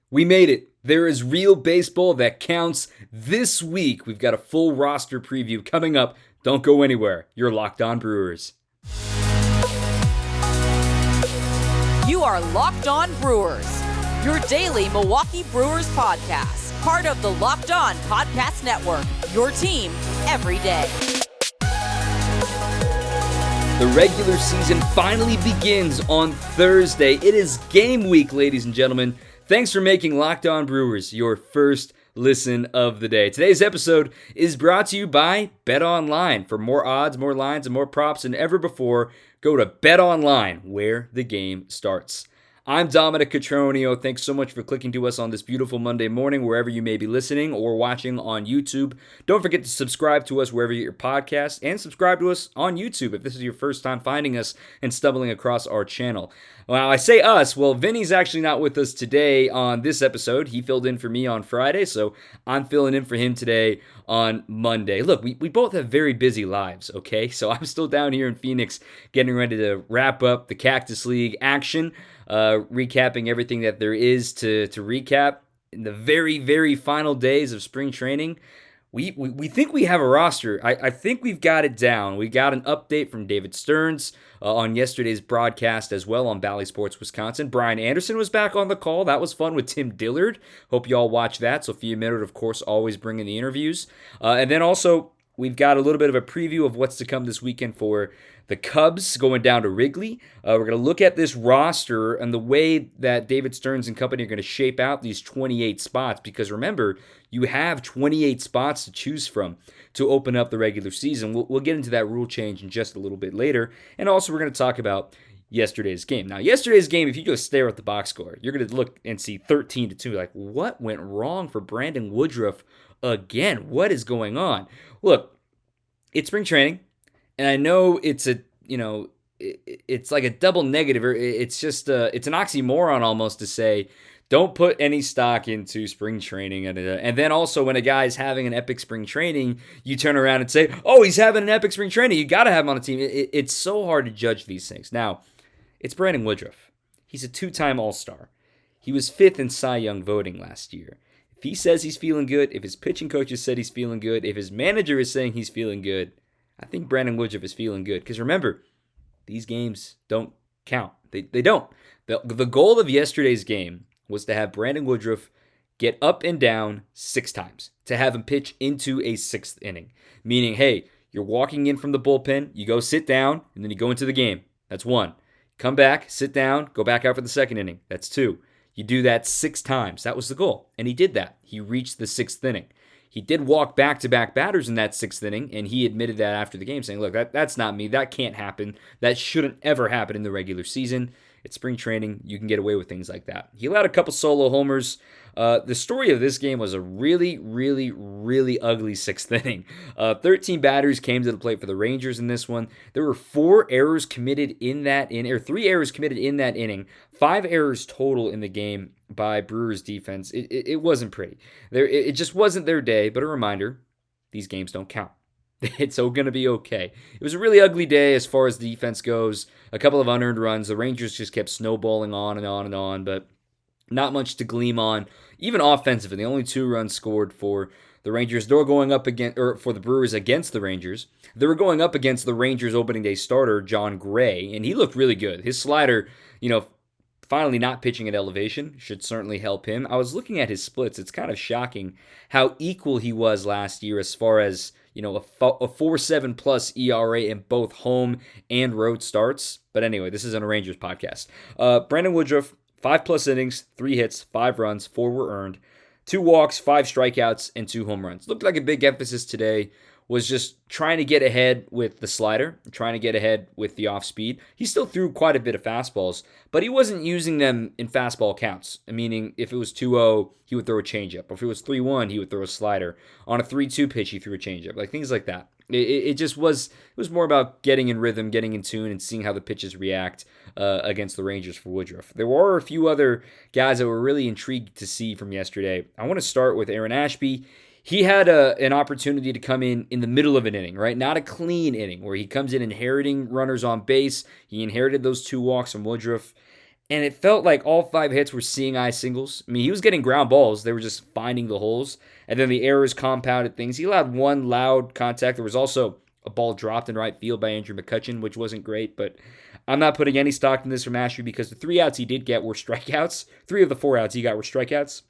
We made it. There is real baseball that counts this week. We've got a full roster preview coming up. Don't go anywhere. You're Locked On Brewers. You are Locked On Brewers, your daily Milwaukee Brewers podcast. Part of the Locked On Podcast Network, your team every day. The regular season finally begins on Thursday. It is game week, ladies and gentlemen. Thanks for making Locked On Brewers your first listen of the day. Today's episode is brought to you by BetOnline. For more odds, more lines, and more props than ever before, go to BetOnline, where the game starts. I'm Dominic Cotroneo. Thanks so much for clicking to us on this beautiful Monday morning, wherever you may be listening or watching on YouTube. Don't forget to subscribe to us wherever you get your podcasts, and subscribe to us on YouTube if this is your first time finding us and stumbling across our channel. Well, I say us. Well, Vinny's actually not with us today on this episode. He filled in for me on Friday, so I'm filling in for him today on Monday. Look, we both have very busy lives, okay? So I'm still down here in Phoenix getting ready to wrap up the Cactus League action, recapping everything that there is to recap in the very, very final days of spring training. We think we have a roster. I think we've got it down. We got an update from David Stearns on yesterday's broadcast as well on Bally Sports Wisconsin. Brian Anderson was back on the call. That was fun with Tim Dillard. Hope you all watched that. Sophia Minard, of course, always bringing the interviews. And then also, we've got a little bit of a preview of what's to come this weekend for the Cubs going down to Wrigley. We're going to look at this roster and the way that David Stearns and company are going to shape out these 28 spots. Because remember, you have 28 spots to choose from to open up the regular season. We'll get into that rule change in just a little bit later. And also, we're going to talk about yesterday's game. Now, yesterday's game, if you just stare at the box score, you're going to look and see 13-2. Like, what went wrong for Brandon Woodruff again? What is going on? Look, it's spring training. And I know it's it's like a double negative. It's just it's an oxymoron almost to say, don't put any stock into spring training. And then also when a guy's having an epic spring training, you turn around and say, oh, he's having an epic spring training. You got to have him on a team. It's so hard to judge these things. Now, it's Brandon Woodruff. He's a two-time All-Star. He was 5th in Cy Young voting last year. If he says he's feeling good, if his pitching coaches said he's feeling good, if his manager is saying he's feeling good, I think Brandon Woodruff is feeling good. Because remember, these games don't count. They don't. The goal of yesterday's game was to have Brandon Woodruff get up and down 6 times. To have him pitch into a 6th inning. Meaning, hey, you're walking in from the bullpen, you go sit down, and then you go into the game. That's 1. Come back, sit down, go back out for the 2nd inning. That's 2. You do that 6 times. That was the goal. And he did that. He reached the 6th inning. He did walk back-to-back batters in that 6th inning, and he admitted that after the game, saying, look, that's not me. That can't happen. That shouldn't ever happen in the regular season. It's spring training. You can get away with things like that. He allowed a couple solo homers. The story of this game was a really, really, really ugly 6th inning. 13 batters came to the plate for the Rangers in this one. There were 4 errors committed in that inning, or 3 errors committed in that inning. 5 errors total in the game by Brewers defense. It wasn't pretty. It just wasn't their day, but a reminder, these games don't count. It's going to be okay. It was a really ugly day as far as defense goes. A couple of unearned runs. The Rangers just kept snowballing on and on and on, but not much to gleam on. Even offensively, only 2 runs scored for the Rangers. They were going up against, or for the Brewers against the Rangers. They were going up against the Rangers opening day starter, John Gray, and he looked really good. His slider, finally not pitching at elevation should certainly help him. I was looking at his splits. It's kind of shocking how equal he was last year as far as, a 4.7 plus ERA in both home and road starts. But anyway, this isn't a Rangers podcast. Brandon Woodruff, 5+ innings, 3 hits, 5 runs, 4 were earned, 2 walks, 5 strikeouts, and 2 home runs. Looked like a big emphasis today was just trying to get ahead with the slider, trying to get ahead with the off-speed. He still threw quite a bit of fastballs, but he wasn't using them in fastball counts, meaning if it was 2-0, he would throw a changeup. Or if it was 3-1, he would throw a slider. On a 3-2 pitch, he threw a changeup, like things like that. It just was, it was more about getting in rhythm, getting in tune, and seeing how the pitches react against the Rangers for Woodruff. There were a few other guys that were really intrigued to see from yesterday. I want to start with Aaron Ashby. He had an opportunity to come in the middle of an inning, right? Not a clean inning where he comes in inheriting runners on base. He inherited those 2 walks from Woodruff. And it felt like all 5 hits were seeing eye singles. I mean, he was getting ground balls. They were just finding the holes. And then the errors compounded things. He allowed one loud contact. There was also a ball dropped in right field by Andrew McCutchen, which wasn't great. But I'm not putting any stock in this from Ashby because the 3 outs he did get were strikeouts. 3 of the 4 outs he got were strikeouts.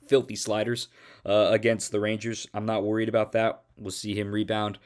Filthy sliders against the Rangers. I'm not worried about that. We'll see him rebound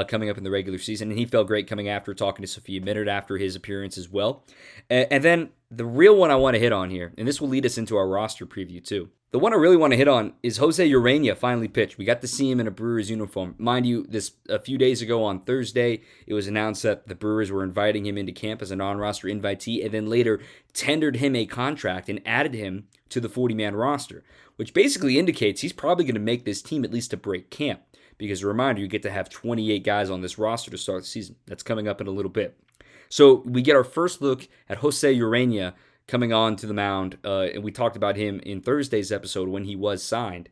coming up in the regular season. And he felt great coming after, talking to Sophia Minard after his appearance as well. And then the real one I want to hit on here, and this will lead us into our roster preview too. The one I really want to hit on is Jose Uranya finally pitched. We got to see him in a Brewers uniform. Mind you, this a few days ago on Thursday, it was announced that the Brewers were inviting him into camp as a non-roster invitee, and then later tendered him a contract and added him to the 40-man roster, which basically indicates he's probably going to make this team at least to break camp. Because a reminder, you get to have 28 guys on this roster to start the season. That's coming up in a little bit. So we get our first look at Jose Uranya coming on to the mound, and we talked about him in Thursday's episode when he was signed.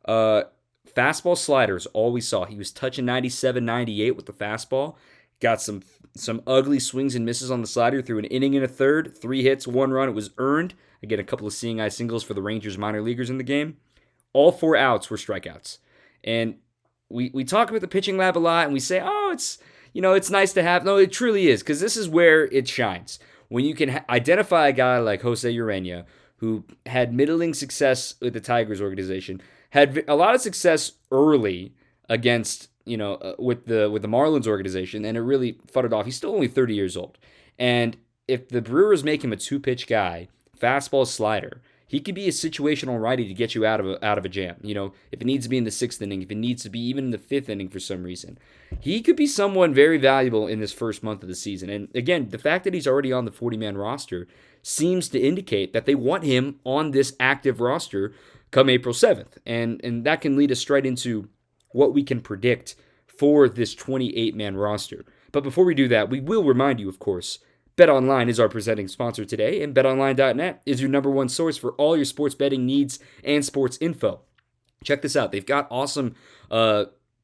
Fastball sliders, all we saw. He was touching 97, 98 with the fastball. Got some ugly swings and misses on the slider through an inning and a third. 3 hits, 1 run. It was earned. Again, a couple of seeing eye singles for the Rangers minor leaguers in the game. All 4 outs were strikeouts. And we talk about the pitching lab a lot, and we say, oh, it's nice to have. No, it truly is, because this is where it shines. When you can identify a guy like Jose Uranya, who had middling success with the Tigers organization, had a lot of success early against, with the Marlins organization, and it really futtered off. He's still only 30 years old. And if the Brewers make him a 2-pitch guy, fastball slider, he could be a situational righty to get you out of a jam. If it needs to be in the 6th inning, if it needs to be even in the 5th inning for some reason. He could be someone very valuable in this first month of the season. And again, the fact that he's already on the 40-man roster seems to indicate that they want him on this active roster come April 7th. And that can lead us straight into what we can predict for this 28-man roster. But before we do that, we will remind you, of course, BetOnline is our presenting sponsor today, and BetOnline.net is your number one source for all your sports betting needs and sports info. Check this out. They've got awesome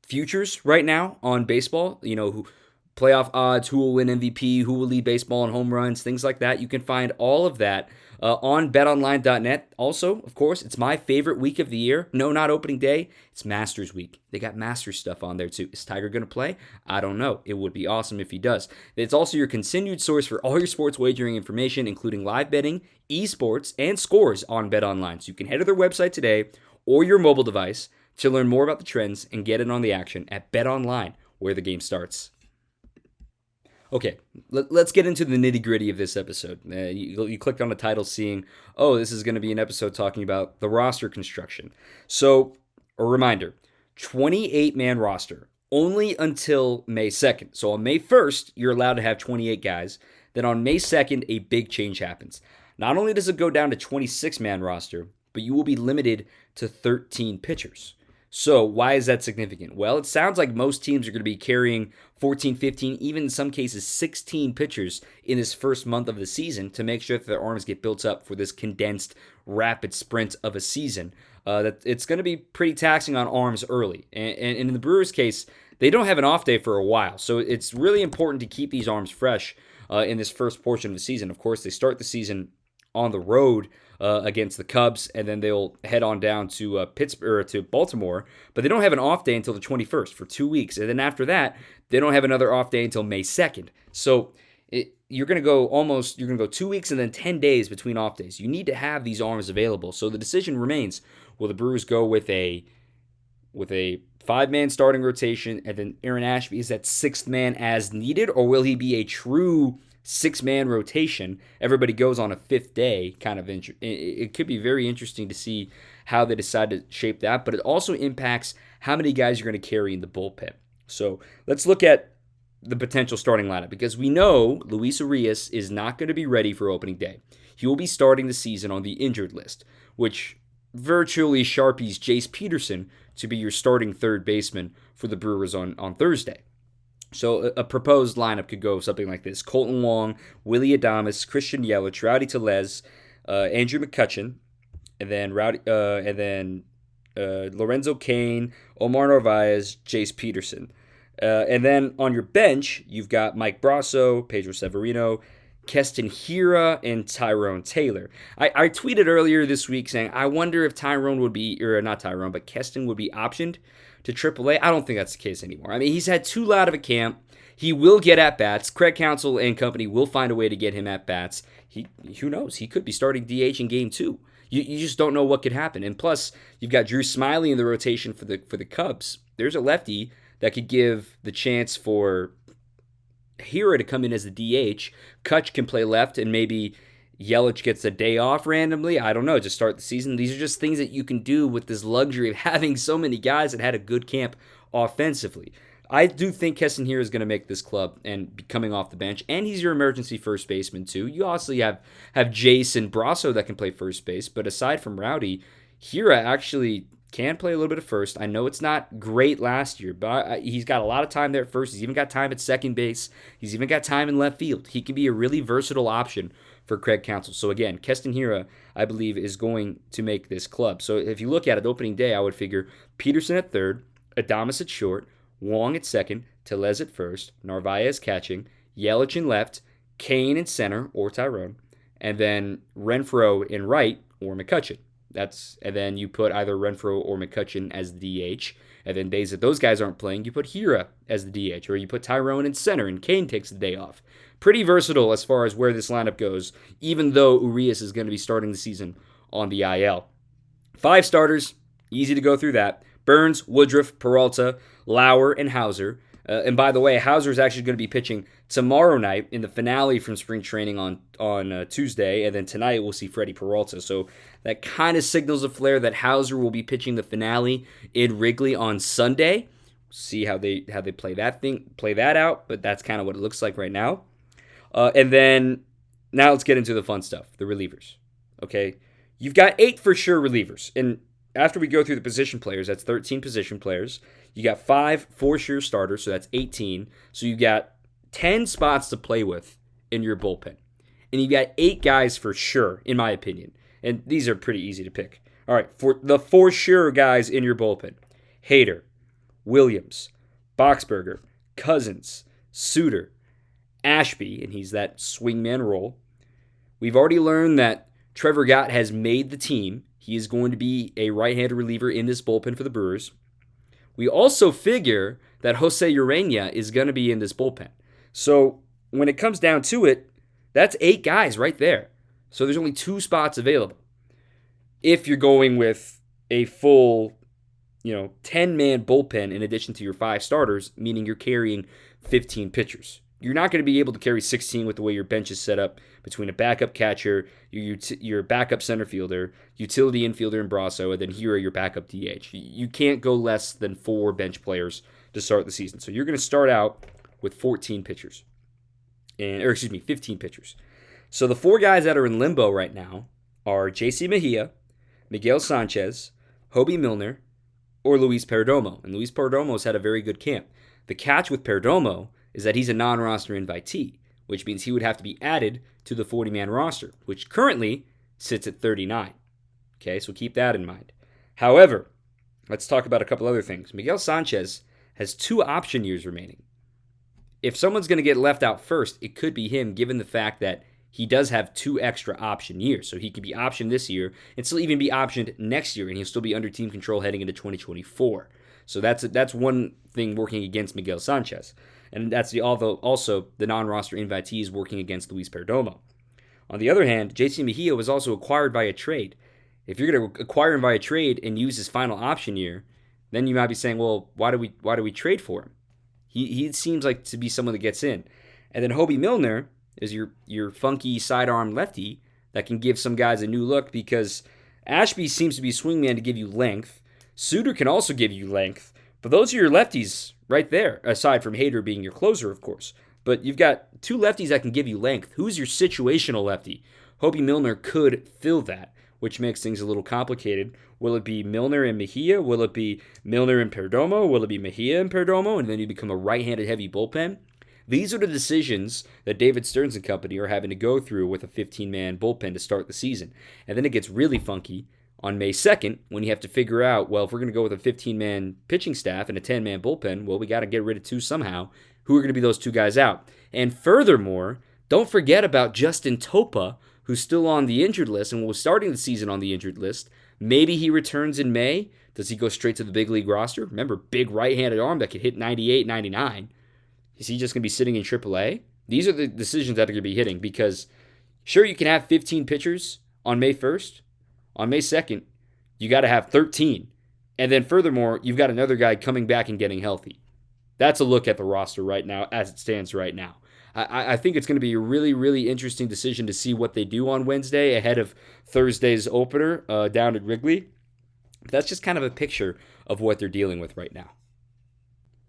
futures right now on baseball, who playoff odds, who will win MVP, who will lead baseball in home runs, things like that. You can find all of that on betonline.net. Also, of course, it's my favorite week of the year. No, not opening day. It's Masters week. They got Masters stuff on there too. Is Tiger going to play? I don't know. It would be awesome if he does. It's also your continued source for all your sports wagering information, including live betting, esports, and scores on BetOnline. So you can head to their website today or your mobile device to learn more about the trends and get in on the action at BetOnline, where the game starts. Okay, let's get into the nitty-gritty of this episode. You clicked on the title seeing, this is going to be an episode talking about the roster construction. So, a reminder, 28-man roster, only until May 2nd. So on May 1st, you're allowed to have 28 guys. Then on May 2nd, a big change happens. Not only does it go down to 26-man roster, but you will be limited to 13 pitchers. So why is that significant? Well, it sounds like most teams are going to be carrying 14, 15, even in some cases 16 pitchers in this first month of the season to make sure that their arms get built up for this condensed, rapid sprint of a season. That it's going to be pretty taxing on arms early. And in the Brewers' case, they don't have an off day for a while. So it's really important to keep these arms fresh in this first portion of the season. Of course, they start the season on the road against the Cubs, and then they'll head on down to Pittsburgh, to Baltimore, but they don't have an off day until the 21st for 2 weeks, and then after that, they don't have another off day until May 2nd. So you're going to go 2 weeks and then 10 days between off days. You need to have these arms available. So the decision remains: will the Brewers go with a 5-man starting rotation, and then Aaron Ashby is that 6th man as needed, or will he be a true 6-man rotation? Everybody goes on a 5th day, kind of. It could be very interesting to see how they decide to shape that, but it also impacts how many guys you're going to carry in the bullpen. So let's look at the potential starting lineup, because we know Luis Urias is not going to be ready for opening day. He will be starting the season on the injured list, which virtually sharpies Jace Peterson to be your starting third baseman for the Brewers on Thursday. So a proposed lineup could go something like this: Colton Wong, Willie Adames, Christian Yelich, Rowdy Tellez, Andrew McCutchen, and then Lorenzo Cain, Omar Narvaez, Jace Peterson. And then on your bench, you've got Mike Brasso, Pedro Severino, Keston Hiura and Tyrone Taylor. I tweeted earlier this week saying, I wonder if Tyrone would be, or not Tyrone, but Keston would be optioned to AAA. I don't think that's the case anymore. I mean, he's had too loud of a camp. He will get at-bats. Craig Counsell and company will find a way to get him at-bats. Who knows? He could be starting DH in Game 2. You just don't know what could happen. And plus, you've got Drew Smyly in the rotation for the Cubs. There's a lefty that could give the chance for Hiura to come in as the DH. Kutch can play left, and maybe Yelich gets a day off randomly. I don't know, to start the season. These are just things that you can do with this luxury of having so many guys that had a good camp offensively. I do think Keston Hiura is going to make this club and be coming off the bench, and he's your emergency first baseman too. You also have Jace and Brasso that can play first base, but aside from Rowdy, Hiura actually can play a little bit of first. I know it's not great last year, but he's got a lot of time there at first. He's even got time at second base. He's even got time in left field. He can be a really versatile option for Craig Counsell. So again, Keston Hiura, I believe, is going to make this club. So if you look at it, opening day, I would figure Peterson at third, Adames at short, Wong at second, Tellez at first, Narvaez catching, Yelich in left, Kane in center, or Tyrone, and then Renfroe in right, or McCutchen. And then you put either Renfroe or McCutchen as the DH, and then days that those guys aren't playing, you put Hiura as the DH, or you put Tyrone in center, and Kane takes the day off. Pretty versatile as far as where this lineup goes, even though Urias is going to be starting the season on the IL. 5 starters, easy to go through that. Burns, Woodruff, Peralta, Lauer, and Hauser. And by the way, Hauser is actually going to be pitching tomorrow night in the finale from spring training on Tuesday, and then tonight we'll see Freddie Peralta. So that kind of signals a flare that Hauser will be pitching the finale in Wrigley on Sunday. See how they play that out, but that's kind of what it looks like right now. And then now let's get into the fun stuff, the relievers. Okay, you've got 8 for sure relievers, and after we go through the position players, that's 13 position players. You got 5 for sure starters, so that's 18. So you got 10 spots to play with in your bullpen. And you got 8 guys for sure, in my opinion. And these are pretty easy to pick. All right, for the for sure guys in your bullpen: Hader, Williams, Boxberger, Cousins, Suter, Ashby, and he's that swingman role. We've already learned that Trevor Gott has made the team. He is going to be a right-handed reliever in this bullpen for the Brewers. We also figure that Jose Uranya is going to be in this bullpen. So when it comes down to it, that's 8 guys right there. So there's only 2 spots available. If you're going with a full, 10-man bullpen in addition to your 5 starters, meaning you're carrying 15 pitchers. You're not going to be able to carry 16 with the way your bench is set up between a backup catcher, your backup center fielder, utility infielder in Brasso, and then here are your backup DH. You can't go less than 4 bench players to start the season. So you're going to start out with 15 pitchers. So the 4 guys that are in limbo right now are J.C. Mejia, Miguel Sanchez, Hobie Milner, or Luis Pereidomo. And Luis Pereidomo's had a very good camp. The catch with Pereidomo is that he's a non-roster invitee, which means he would have to be added to the 40-man roster, which currently sits at 39. Okay, so keep that in mind. However, let's talk about a couple other things. Miguel Sanchez has 2 option years remaining. If someone's going to get left out first, it could be him, given the fact that he does have 2 extra option years. So he could be optioned this year and still even be optioned next year, and he'll still be under team control heading into 2024. So that's one thing working against Miguel Sanchez. And that's also the non-roster invitees working against Luis Pereidomo. On the other hand, J.C. Mejia was also acquired via trade. If you're going to acquire him via trade and use his final option year, then you might be saying, well, why do we trade for him? He seems like to be someone that gets in. And then Hobie Milner is your funky sidearm lefty that can give some guys a new look, because Ashby seems to be a swingman to give you length. Suter can also give you length. But those are your lefties right there, aside from Hader being your closer, of course. But you've got 2 lefties that can give you length. Who's your situational lefty? Hobie Milner could fill that, which makes things a little complicated. Will it be Milner and Mejia? Will it be Milner and Pereidomo? Will it be Mejia and Pereidomo? And then you become a right-handed heavy bullpen? These are the decisions that David Stearns and company are having to go through with a 15-man bullpen to start the season. And then it gets really funky on May 2nd, when you have to figure out, well, if we're going to go with a 15-man pitching staff and a 10-man bullpen, well, we got to get rid of 2 somehow. Who are going to be those 2 guys out? And furthermore, Don't forget about Justin Topa, who's still on the injured list and was starting the season on the injured list. Maybe he returns in May. Does he go straight to the big league roster? Remember, big right-handed arm that could hit 98, 99. Is he just going to be sitting in AAA? These are the decisions that are going to be hitting because, sure, you can have 15 pitchers on May 1st. On May 2nd, you got to have 13. And then furthermore, you've got another guy coming back and getting healthy. That's a look at the roster right now as it stands right now. I think it's going to be a really, really interesting decision to see what they do on Wednesday ahead of Thursday's opener down at Wrigley. That's just kind of a picture of what they're dealing with right now.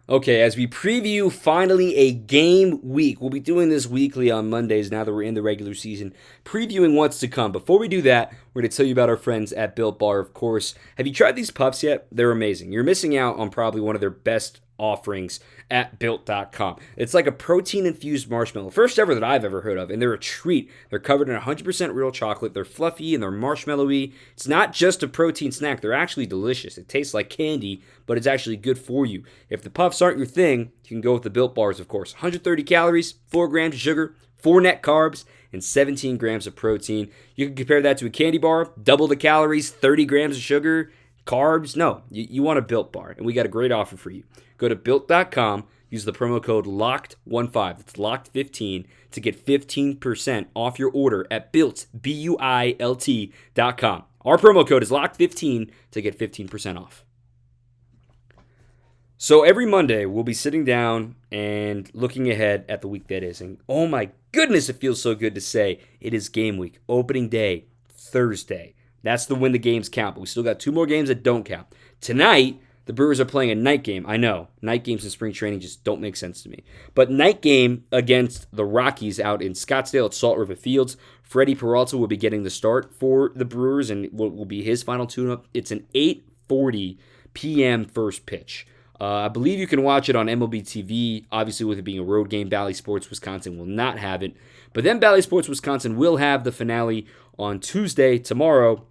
Okay, as we preview finally a game week, we'll be doing this weekly on Mondays now that we're in the regular season, previewing what's to come. Before we do that, we're going to tell you about our friends at Built Bar, of course. Have you tried these puffs yet? They're amazing. You're missing out on probably one of their best offerings at Built.com. It's like a protein-infused marshmallow, first ever that I've ever heard of, and they're a treat. They're covered in 100% real chocolate. They're fluffy and they're marshmallowy. It's not just a protein snack. They're actually delicious. It tastes like candy, but it's actually good for you. If the puffs aren't your thing, you can go with the Built Bars, of course. 130 calories, 4 grams of sugar, 4 net carbs, and 17 grams of protein. You can compare that to a candy bar, double the calories, 30 grams of sugar, carbs. No, you want a Built Bar, and we got a great offer for you. Go to Built.com, use the promo code LOCKED15, that's LOCKED15, to get 15% off your order at Built, BUILT.com. Our promo code is LOCKED15 to get 15% off. So every Monday, we'll be sitting down and looking ahead at the week that is. And oh my goodness, it feels so good to say it is game week, opening day, Thursday. That's the when the games count, but we still got 2 more games that don't count. Tonight, the Brewers are playing a night game. I know, night games in spring training just don't make sense to me. But night game against the Rockies out in Scottsdale at Salt River Fields. Freddie Peralta will be getting the start for the Brewers, and will be his final tune-up. It's an 8:40 p.m. first pitch. I believe you can watch it on MLB TV. Obviously, with it being a road game, Bally Sports Wisconsin will not have it. But then Bally Sports Wisconsin will have the finale on Tuesday, tomorrow,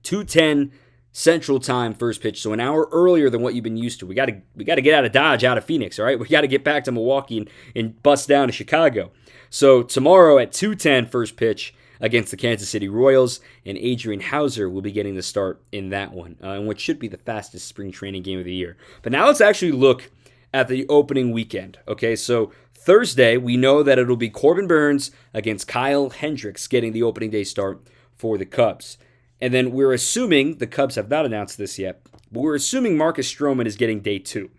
2:10 Central Time first pitch, so an hour earlier than what you've been used to. We got to get out of Dodge, out of Phoenix, all right? We got to get back to Milwaukee and bust down to Chicago. So tomorrow at 2:10 first pitch against the Kansas City Royals, and Adrian Hauser will be getting the start in that one, in what should be the fastest spring training game of the year. But now let's actually look at the opening weekend. Okay, so Thursday, we know that it'll be Corbin Burns against Kyle Hendricks getting the opening day start for the Cubs. And then we're assuming, the Cubs have not announced this yet, but we're assuming Marcus Stroman is getting day 2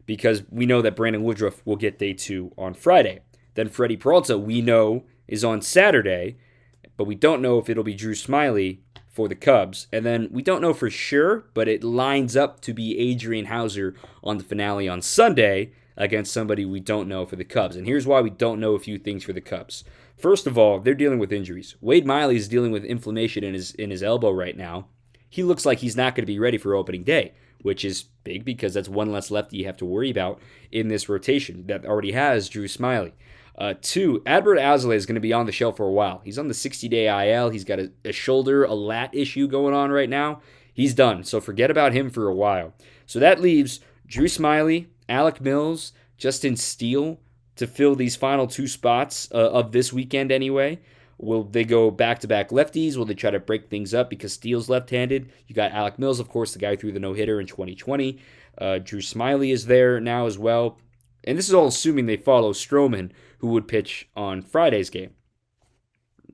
because we know that Brandon Woodruff will get day 2 on Friday. Then Freddie Peralta, we know, is on Saturday, but we don't know if it'll be Drew Smyly for the Cubs. And then we don't know for sure, but it lines up to be Adrian Hauser on the finale on Sunday against somebody we don't know for the Cubs. And here's why we don't know a few things for the Cubs. First of all, they're dealing with injuries. Wade Miley is dealing with inflammation in his elbow right now. He looks like he's not going to be ready for opening day, which is big because that's one less lefty you have to worry about in this rotation that already has Drew Smyly. 2, Adbert Alzolay is going to be on the shelf for a while. He's on the 60-day IL. He's got a shoulder, a lat issue going on right now. He's done, so forget about him for a while. So that leaves Drew Smyly, Alec Mills, Justin Steele to fill these final 2 spots of this weekend anyway. Will they go back-to-back lefties? Will they try to break things up because Steele's left-handed? You got Alec Mills, of course, the guy who threw the no-hitter in 2020. Drew Smyly is there now as well. And this is all assuming they follow Stroman, who would pitch on Friday's game.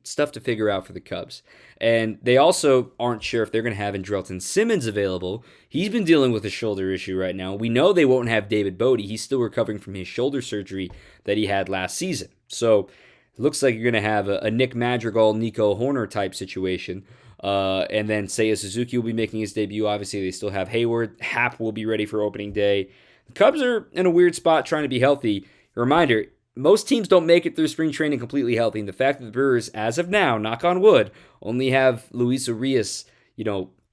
Stuff to figure out for the Cubs. And they also aren't sure if they're going to have Andrelton Simmons available. He's been dealing with a shoulder issue right now. We know they won't have David Bodie. He's still recovering from his shoulder surgery that he had last season. So it looks like you're going to have a Nick Madrigal, Nico Horner type situation. And then Seiya Suzuki will be making his debut. Obviously, they still have Hayward. Happ will be ready for opening day. The Cubs are in a weird spot trying to be healthy. A reminder, most teams don't make it through spring training completely healthy. And the fact that the Brewers, as of now, knock on wood, only have Luis Urias,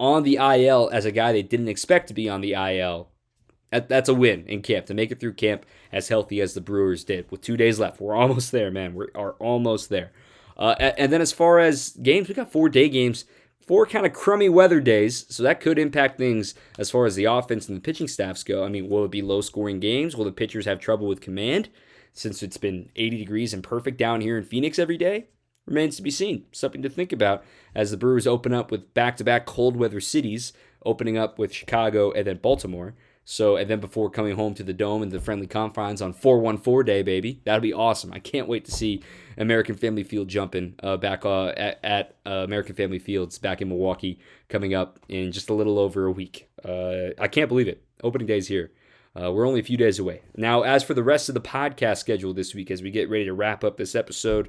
on the IL as a guy they didn't expect to be on the IL. That's a win in camp, to make it through camp as healthy as the Brewers did. With 2 days left, we're almost there, man. We are almost there. And then as far as games, we got 4 day games, 4 kind of crummy weather days, so that could impact things as far as the offense and the pitching staffs go. I mean, will it be low-scoring games? Will the pitchers have trouble with command? since it's been 80 degrees and perfect down here in Phoenix every day, remains to be seen. Something to think about as the Brewers open up with back-to-back cold weather cities, opening up with Chicago and then Baltimore. And then before coming home to the Dome and the friendly confines on 4-1-4 day, baby. That'll be awesome. I can't wait to see American Family Field jumping back at American Family Fields back in Milwaukee coming up in just a little over a week. I can't believe it. Opening day's here. We're only a few days away. Now, as for the rest of the podcast schedule this week, as we get ready to wrap up this episode,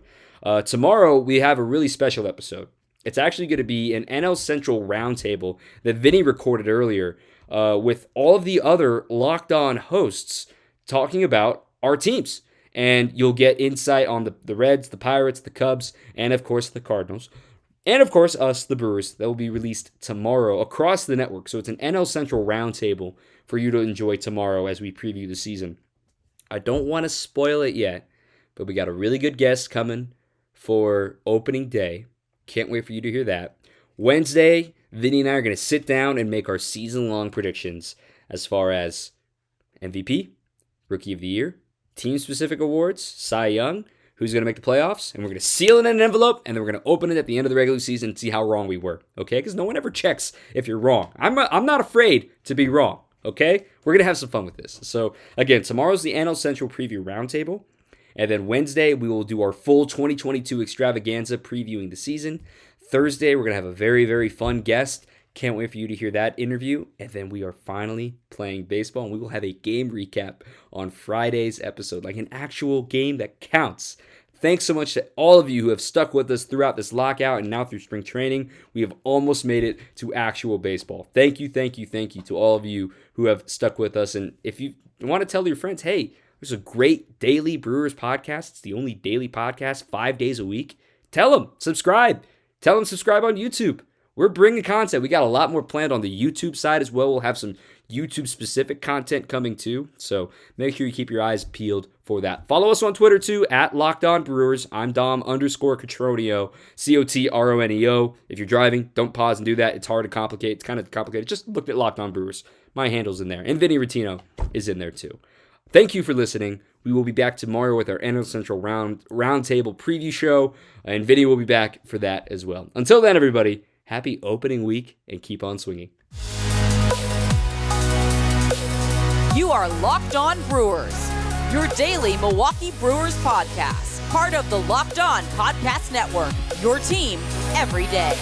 tomorrow we have a really special episode. It's actually going to be an NL Central roundtable that Vinny recorded earlier with all of the other Locked On hosts talking about our teams. And you'll get insight on the Reds, the Pirates, the Cubs, and of course the Cardinals. And of course us, the Brewers. That will be released tomorrow across the network. So it's an NL Central roundtable for you to enjoy tomorrow as we preview the season. I don't want to spoil it yet, but we got a really good guest coming for opening day. Can't wait for you to hear that. Wednesday, Vinny and I are going to sit down and make our season-long predictions as far as MVP, Rookie of the Year, team-specific awards, Cy Young, who's going to make the playoffs, and we're going to seal it in an envelope, and then we're going to open it at the end of the regular season and see how wrong we were, okay? Because no one ever checks if you're wrong. I'm not afraid to be wrong, okay? We're going to have some fun with this. So, again, tomorrow's the NL Central Preview Roundtable, and then Wednesday, we will do our full 2022 extravaganza previewing the season. Thursday, we're going to have a very, very fun guest. Can't wait for you to hear that interview. And then we are finally playing baseball, and we will have a game recap on Friday's episode, like an actual game that counts. Thanks so much to all of you who have stuck with us throughout this lockout and now through spring training. We have almost made it to actual baseball. Thank you to all of you who have stuck with us. And if you want to tell your friends, hey, there's a great daily Brewers podcast. It's the only daily podcast 5 days a week. Tell them, subscribe. Tell them subscribe on YouTube. We're bringing content. We got a lot more planned on the YouTube side as well. We'll have some YouTube-specific content coming too. So make sure you keep your eyes peeled for that. Follow us on Twitter too, at LockedOnBrewers. I'm Dom_Cotroneo, Cotroneo. If you're driving, don't pause and do that. It's hard to complicate. It's kind of complicated. Just look at Locked On Brewers. My handle's in there. And Vinny Rottino is in there too. Thank you for listening. We will be back tomorrow with our NL Central Roundtable preview show, and Vinny will be back for that as well. Until then, everybody, happy opening week and keep on swinging. You are Locked On Brewers, your daily Milwaukee Brewers podcast, part of the Locked On Podcast Network, your team every day.